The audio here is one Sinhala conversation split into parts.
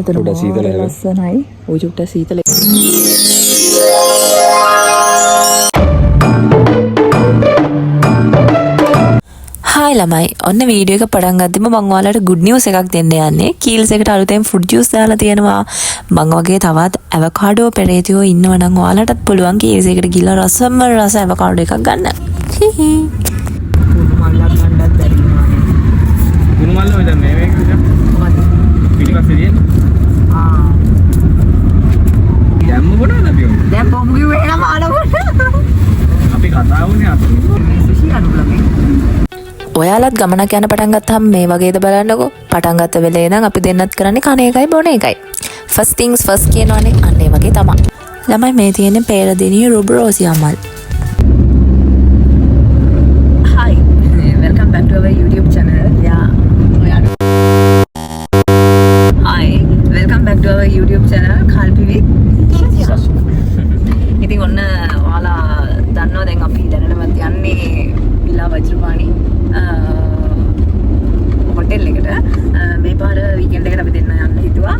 මෙතන ලස්සනයි. ඔය චුට්ට සීතල. හායි ළමයි. ඔන්න වීඩියෝ එක පටන් ගද්දිම මම ඔයාලට good news එකක් දෙන්න යන්නේ. කීල්ස් එකට අලුතෙන් fruit juice දාලා තියෙනවා. මම වගේ තවත් avocado පෙරේතියෝ ඉන්නවා නම් ඔයාලටත් පුළුවන් කීල්ස් එකට ගිහලා රසම රස avocado එකක් ගන්න. හිහි. මල්ලක් ගන්නත් බැරි වුණා. කුණු මල්ල ඔය දැන් මේ වේගද? මොකද? පිටිපස්සේ තියෙන්නේ. දැම්ම කොටද අපි ඔය? දැන් පොමු කිව්වේ නම ආනකොට. අපි කතා වුණේ අපි. සුෂි අනුලමේ. ඔයාලත් ගමනක් යන පටන් ගත්තාම මේ වගේද බලන්නකෝ. පටන් ගත්ත වෙලේ ඉඳන් අපි දෙන්නත් කරන්නේ කණ එකයි බොන එකයි. first things first කියනවනේ අන්න ඒ වගේ තමයි. ළමයි මේ තියෙන්නේ පෙරදිනිය රුබරෝසියා මල්. Hi, welcome back to our YouTube channel. Hi, welcome back to our YouTube channel. Kalpivi. ඉතින් ඔන්න ඔයාලා දන්නවා දැන් අපි දැනටමත් යන්නේ විලා වජ්‍රපාණි හොටෙල් එකට. මේ පාර වීකෙන්ඩ් එකට අපි දෙන්න යන්න හිතුවා.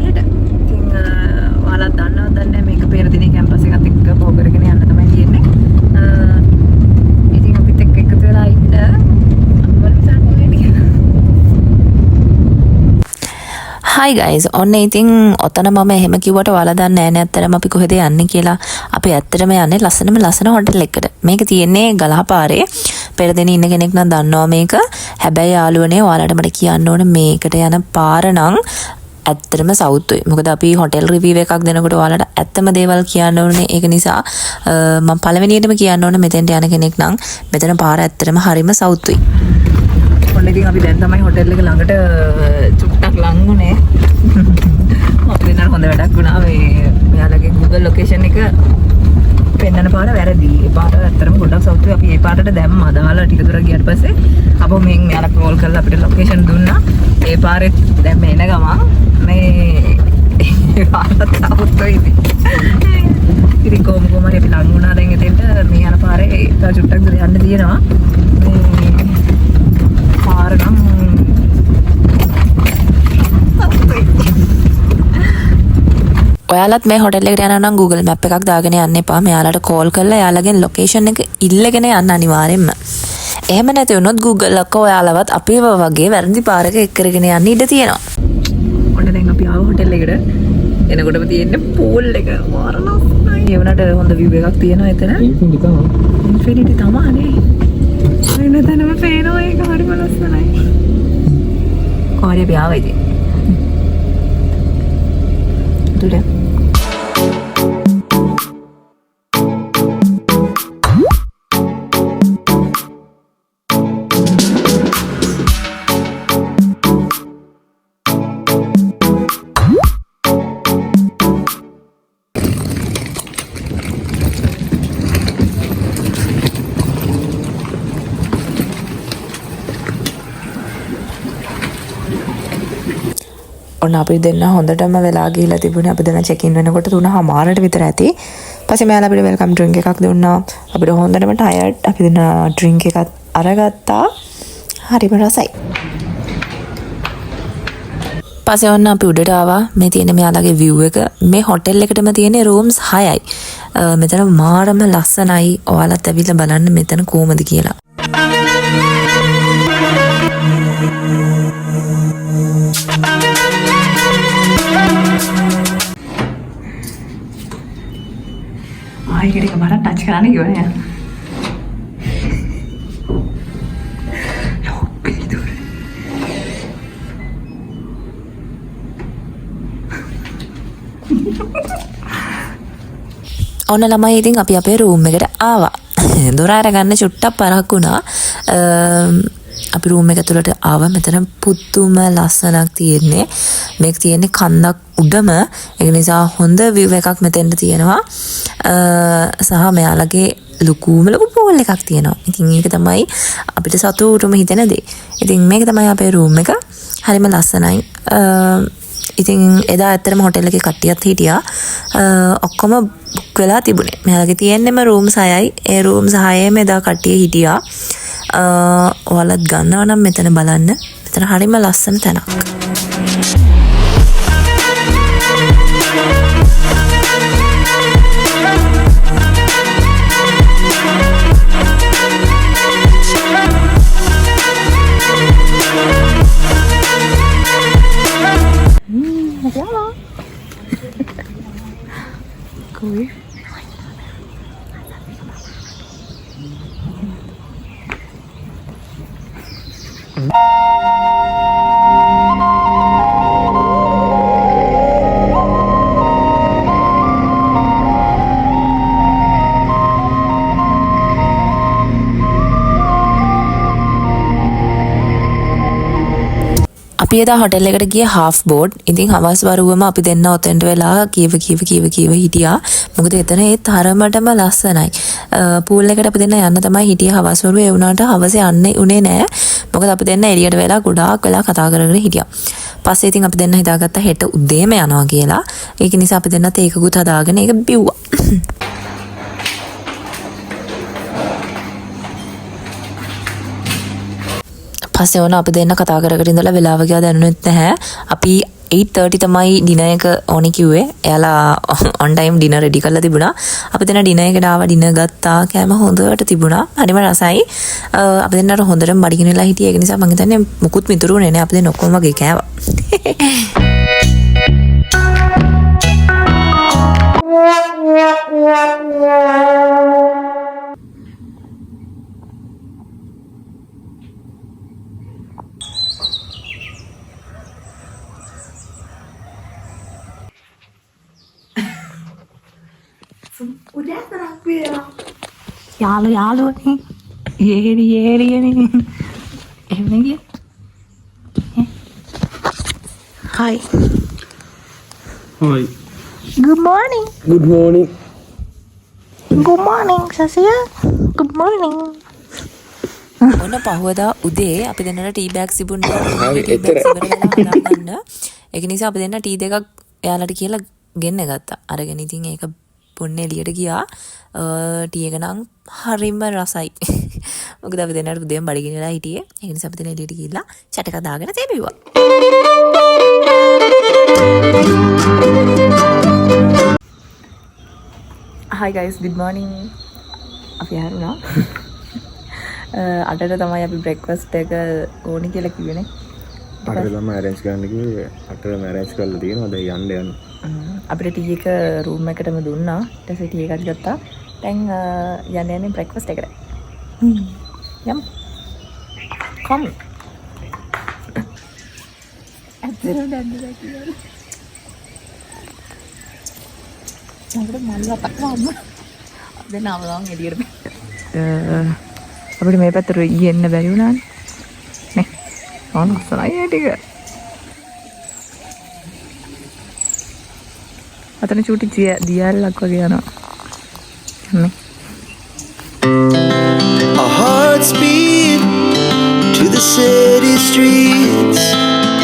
එහෙට. ඉතින් ඔයාලා දන්නවද දන්නේ මේක පෙරදිනේ කැම්පස් එකත් එක්ක බෝ කරගෙන යන්න තමයි තියෙන්නේ. ඉතින් අපිත් එක්ක එකතු වෙලා ඉන්න Hi guys, ඔන්න ඉතින් ඔතන මම එහෙම කිව්වට ඔයාලා දන්නේ නැහැ නේ ඇත්තටම අපි කොහෙද යන්නේ කියලා. අපි ඇත්තටම යන්නේ ලස්සන හොටෙල් එකකට. මේක තියෙන්නේ ගලහපාරේ. පෙරදිනේ ඉන්න කෙනෙක් නම් දන්නවා මේක. හැබැයි යාළුවනේ ඔයාලට මට කියන්න ඕනේ මේකට යන පාර නම් ඇත්තටම සවුතුයි. මොකද අපි හොටෙල් රිවිව් එකක් දෙනකොට ඔයාලට ඇත්තම දේවල් කියන්න ඕනේ. ඒක නිසා මම පළවෙනියටම කියන්න ඕනේ මෙතෙන්ට යන කෙනෙක් නම් මෙතන පාර ඇත්තටම හරිම සවුතුයි. ඔන්න ඉතින් අපි දැන් තමයි හොටෙල් එක ළඟට චුට්ටක් ලං වුණේ. අපි දෙන්නා හොඳ වැඩක් වුණා. මෙයාලගේ Google location එක පෙන්නන පාර වැරදි. ඒ පාර ඇත්තටම ගොඩක් සවුතුයි. අපි ඒ පාරට දැම්මා. දාලා ටික දුරක් ගියාට පස්සේ අපෝ මෙයාලා කෝල් කරලා අපිට location දුන්නා. ඒ පාරේ දැන් මේ එන ගමන් මේ ඒ පාරට සවුතුයි. ඉතින් කොහොම හරි අපි ලං වුණා දැන් එතෙන්ට මේ යන පාරේ තව චුට්ටක් දුර යන්න තියෙනවා. පාරනම් ඔයාලත් මේ හොටෙල් එකට යනවා නම් Google Map එකක් දාගෙන යන්න එපා. මෙයාලට කෝල් කරලා එයාලගෙන් ලොකේෂන් එක ඉල්ලගෙන යන්න අනිවාර්යෙන්ම. එහෙම නැති වුණොත් Google එක ඔයාලවත් අපේව වගේ වැරදි පාරක එක් කරගෙන යන්න ඉඩ තියෙනවා. ඔන්න දැන් අපි ආව හොටෙල් එකට. එනකොටම තියෙන්නේ pool එක. මාරලස්සනයි. ඒ වුණාට හොඳ view එකක් තියෙනවා එතන. ඉන්ෆිනිටි තමයි. වෙන තැනම පේනවා ඒක හරිම ලස්සනයි. කොහරි අපි ආවා ඉතින්. දුර. ඔන්න අපි දෙන්න හොඳටම වෙලා ගිහිලා තිබුණේ. අපි දෙන්න චෙක් ඉන් වෙනකොට 3:00ට විතර ඇති. ඊපස්සේ මෙයාලා අපිට වෙල්කම් ඩ්‍රින්ක් එකක් දුන්නා. අපිට හොඳටම ටයර්ඩ්. අපි දෙන්න ඩ්‍රින්ක් එකක් අරගත්තා. හරිම රසයි. පස්සේ ඔන්න අපි උඩට ආවා. මේ තියෙන මෙයාලගේ view එක. මේ හොටෙල් එකටම තියෙන rooms 6යි. මෙතන මාරම ලස්සනයි. ඔයාලත් ඇවිල්ලා බලන්න මෙතන කොහමද කියලා. ආයෙත් එක බරක් ටච් කරන්න කිව්වනේ. ඔන්න ළමයි ඉතින් අපි අපේ රූම් එකට ආවා. දොර අරගන්න චුට්ටක් පරක් වුණා. අපි රූම් එක ඇතුළට ආවා. මෙතන පුදුම ලස්සනක් තියෙන්නේ. මේක තියෙන්නේ කන්දක් උඩම. ඒක නිසා හොඳ view එකක් මෙතෙන්ට තියෙනවා. සහ මෙයාලගේ ලොකුම pool එකක් තියෙනවා. ඉතින් ඒක තමයි අපිට සතුටුම හිතෙන දේ. ඉතින් මේක තමයි අපේ රූම් එක. හරිම ලස්සනයි. ඉතින් එදා ඇත්තටම හොටෙල් එකේ කට්ටියත් හිටියා. ඔක්කොම බුක් වෙලා තිබුණේ. මෙයාලගේ තියෙන්නම rooms 6යි. ඒ rooms 6ෙම එදා කට්ටිය හිටියා. ඔයාලත් ගන්නවා නම් මෙතන බලන්න. මෙතන හරිම ලස්සන තැනක්. Cool. අපි එදා හොටෙල් එකට ගියේ half board. ඉතින් හවස් වරුවම අපි දෙන්න ඔතෙන්ට වෙලා කීව හිටියා. මොකද එතන ඒ තරමටම ලස්සනයි. පූල් එකට අපි දෙන්න යන්න තමයි හිටියේ හවස් වරුවේ. ඒ වුණාට හවස යන්නේ උනේ නෑ. මොකද අපි දෙන්න එළියට වෙලා ගොඩාක් වෙලා කතා කරගෙන හිටියා. පස්සේ ඉතින් අපි දෙන්න හිතාගත්තා හෙට උදේම යනවා කියලා. ඒක නිසා අපි දෙන්නත් ඒකකුත් හදාගෙන ඒක බිව්වා. පස්සේ වුණා අපි දෙන්න කතා කර ඉඳලා වෙලාව ගියා දැනුනෙත් නැහැ. අපි 8:30 තමයි ඩිනර් එක ඕනි කිව්වේ. එයාලා on time ඩිනර් රෙඩි කරලා තිබුණා. අපි දෙන්න ඩිනර් එකට ආවා ඩිනර් ගත්තා. කෑම හොඳට තිබුණා. හරිම රසයි. අපි දෙන්නට හොඳටම බඩගිනිලා හිටියේ. ඒක නිසා මම හිතන්නේ මුකුත් මිතුරුනේ නෑ. අපි දෙන්න ඔක්කොම වගේ කෑවා. යාළුවනේ ඒරියනේ එහෙම ගිය Hi. Hi. Good morning. Good morning. Good morning Sasiya. Good morning. ඔන්න පහුවදා උදේ අපි දෙන්නට ටී බෑග්ස් තිබුණා. ඒක නිසා අපි දෙන්න ටී දෙකක් එයාලට කියලා ගෙන්න ගත්තා. අරගෙන ඉතින් ඒක පොන්නේ එළියට ගියා. ටී එක නම් හරිම රසයි. මොකද අපි දෙන්නට උදේම බඩගිනිලා හිටියේ. ඒක නිසා අපි දෙන්න එළියට ගිහිල්ලා චැට් එකක් දාගෙන තේ බිව්වා. Hi guys, good morning. අපි ආරුණා. අටට තමයි අපි බ්‍රෙක්ෆාස්ට් එක ඕනි කියලා කිව්වනේ. අටට තමයි arrange කරන්න කිව්වේ. අටටම arrange කරලා තියෙනවා. දැන් යන්න. අපිට ටී එක රූම් එකටම දුන්නා. ඊට පස්සේ ටී එකක් ගත්තා. දැන් යන්නේ බ්‍රෙක්ෆාස්ට් එකට. යමු. Come. ඇත්තටම දැන්දලා කියලා. අපිට මල්ල පටවන්න. දැන් ආවම එළියට. අපිට මේ පැත්තට එන්න බැරි වුණානේ. නේ. ඕනසලයි ඒ ටික. අතන චූටි දියල්ලක් වගේ යනවා. නේ. Our hearts beat to the city streets.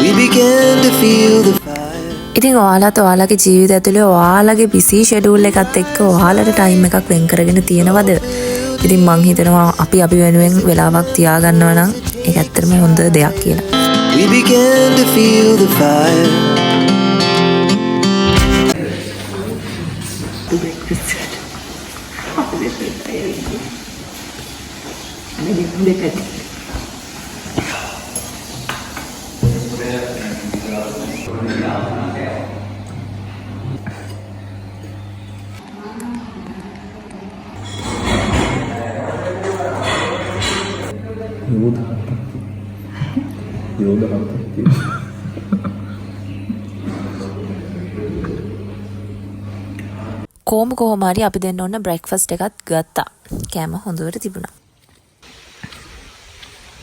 We began to feel the fire. ඉතින් ඔයාලත් ඔයාලගේ ජීවිතය ඇතුලේ ඔයාලගේ බිසි ෂෙඩියුල් එකත් එක්ක ඔයාලට ටයිම් එකක් වෙන් කරගෙන තියෙනවද? ඉතින් මං හිතනවා අපි වෙනුවෙන් වෙලාවක් තියාගන්නවා නම් ඒක ඇත්තටම හොඳ දෙයක් කියලා. We began to feel the fire. කොහොම හරි අපි දෙන්න ඕන බ්‍රෙක්ෆාස්ට් එකත් ගත්තා. කෑම හොඳට තිබුණා.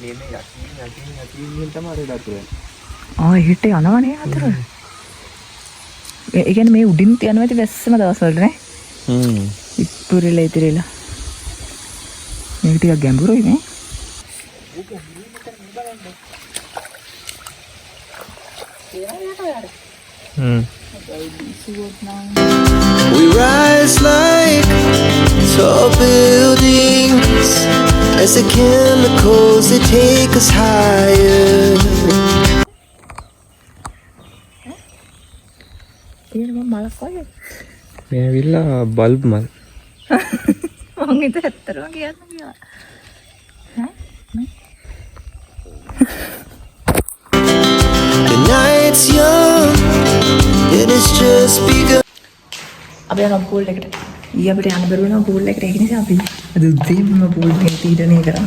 මේ යකින් තමයි රෙඩක් කරන්නේ. හෙට යනවනේ අතර. ඒ කියන්නේ මේ උඩින් යනවා ඇති වැස්සම දවස්වල නේ. ඉතුරුලා. මේක ටිකක් ගැඹුරුයි නේ. We rise like tall buildings as the chemicals they take us higher. මේ ඇවිල්ලා බල්බ් මල්. මම හිත ඇත්තටම කියන්න කියලා. The night's young and has just begun. අපි යනවා පූල් එකට. ඊ අපිට යන්න බැරුව නම් පූල් එකට. ඒක නිසා අපි අද උදේම පූල් එකේ තීරණය කරා.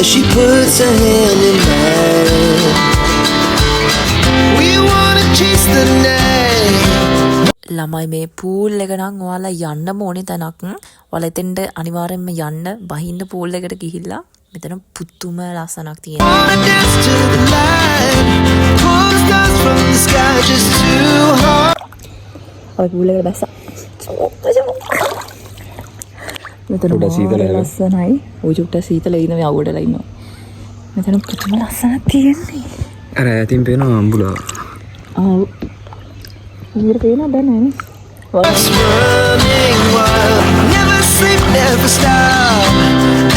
She puts her hand in mine. We wanna chase the night. ළමයි මේ පූල් එක නම් ඔයාලා යන්නම ඕනේ තැනක්. ඔයාලා එතෙන්ට අනිවාර්යෙන්ම යන්න බහින්න පූල් එකට ගිහිල්ලා මෙතන පුදුම ලස්සනක් තියෙනවා. Wanna dance to the light. Pull the stars from the sky just too hard. අපි පූල් එකට බැස්සා. මෙතන උඩ සීතල නේද? ලස්සනයි. ඔය චුට්ට සීතල ඉන්න මේ අවුඩලා ඉන්නවා. මෙතන පුදුම ලස්සනක් තියෙන්නේ. අර ඇතින් පේනවා අම්බුලා. ආ ඊට පේනවා දැන් නෑනේ. Running wild. Never sleep, never stop.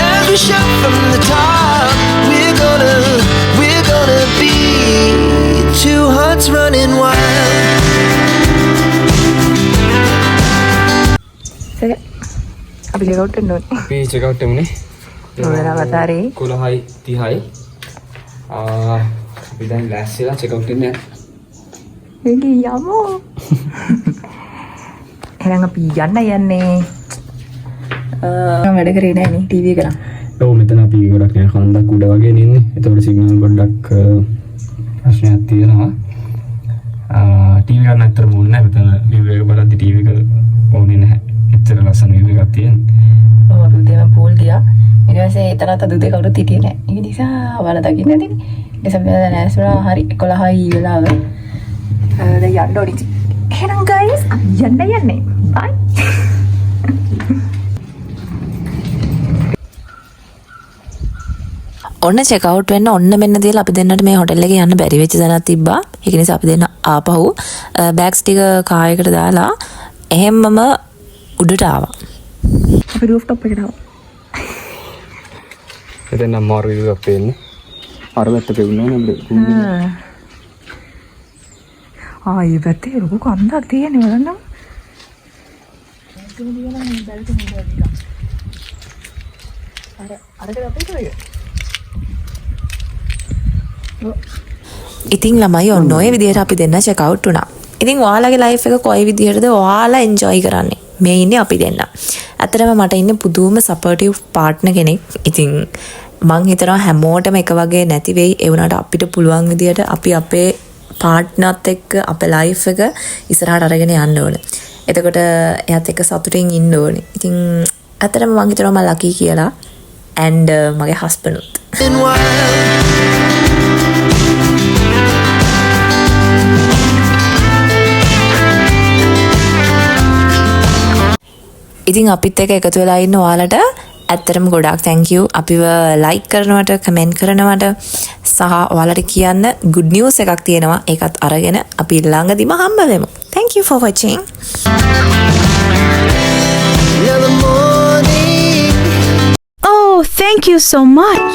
Every shot from the top. We're gonna be two hearts running wild. අපි check out වෙන්න ඕනේ. අපි චෙක් අවුට් එමුනේ. ඔයාලා වතාරේ 11:30යි. අපි දැන් ලෑස්තිලා චෙක් අවුට් වෙන්න යන්න. එගේ යමු. එහෙනම් අපි යන්නේ. වැඩ කරේ නෑ නේ ටීවී එක නම්. ඔව් මෙතන අපි ගොඩක් නෑ කන්දක් උඩ වගේ නෙන්නේ. ඒතකොට සිග්නල් ගොඩක් ප්‍රශ්නයක් තියෙනවා. ටීවී ගන්න ඇත්තටම ඕනේ නෑ. මෙතන view එක බලද්දි ටීවී එක ඕනේ නැහැ. එච්චර ලස්සන view එකක් තියෙනවා. ඔව් අපි උදේම පූල් ගියා. ඊට පස්සේ එතනත් අද උදේ කවුරුත් හිටියේ නෑ. ඒ නිසා ඔයාලා දකින්න ඇතිනේ. ඊට පස්සේ අපි දැන් ඇස්වලා හරි 11යි වෙලාව. දැන් යන්න ඕනේ. එහෙනම් guys යන්නේ. bye. ඔන්න චෙක් අවුට් වෙන්න ඔන්න මෙන්න දීලා අපි දෙන්නට මේ හොටෙල් එකේ යන්න බැරි වෙච්ච තැනක් තිබ්බා. ඒක නිසා අපි දෙන්න ආපහු බෑග්ස් ටික කායකට දාලා එහෙම්මම උඩට ආවා. අපි රූෆ් টොප් එකට ආවා. එතෙන් නම් මාරු view එකක් පේන්නේ. අර පැත්ත පෙවුනා නේද? ආ ඒ පැත්තේ ලොකු කන්දක් තියෙන්නේ බලන්න. ඉතින් ළමයි ඔන්න ඔය විදිහට අපි දෙන්න චෙක් අවුට් වුණා. ඉතින් ඔයාලගේ ලයිෆ් එක කොයි විදිහටද ඔයාලා එන්ජොයි කරන්නේ? මේ ඉන්නේ අපි දෙන්න. ඇත්තටම මට ඉන්නේ පුදුම සපෝටිව් පාර්ට්නර් කෙනෙක්. ඉතින් මං හිතනවා හැමෝටම එක වගේ නැති වෙයි. ඒ වුණාට අපිට පුළුවන් විදිහට අපි අපේ පාර්ට්නර්ත් එක්ක අපේ ලයිෆ් එක ඉස්සරහට අරගෙන යන්න ඕනේ. එතකොට එයාත් එක්ක සතුටින් ඉන්න ඕනේ. ඉතින් ඇත්තටම මං හිතනවා මම ලකී කියලා. and මගේ හස්බන්ඩ් උත්. ඉතින් අපිත් එක්ක එකතු වෙලා ඉන්න ඔයාලට ඇත්තටම ගොඩාක් thank you. අපිව like කරනවට, comment කරනවට සහ ඔයාලට කියන්න good news එකක් තියෙනවා. ඒකත් අරගෙන අපි ළඟදිම හම්බ වෙමු. Thank you for watching. Another morning. Oh, thank you so much.